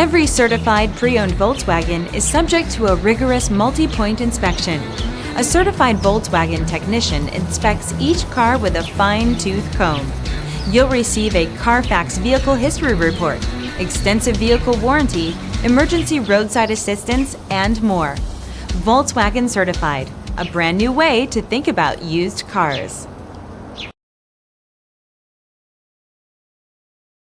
Every certified pre-owned Volkswagen is subject to a rigorous multi-point inspection. A certified Volkswagen technician inspects each car with a fine-tooth comb. You'll receive a CARFAX vehicle history report, extensive vehicle warranty, emergency roadside assistance, and more. Volkswagen Certified, a brand new way to think about used cars.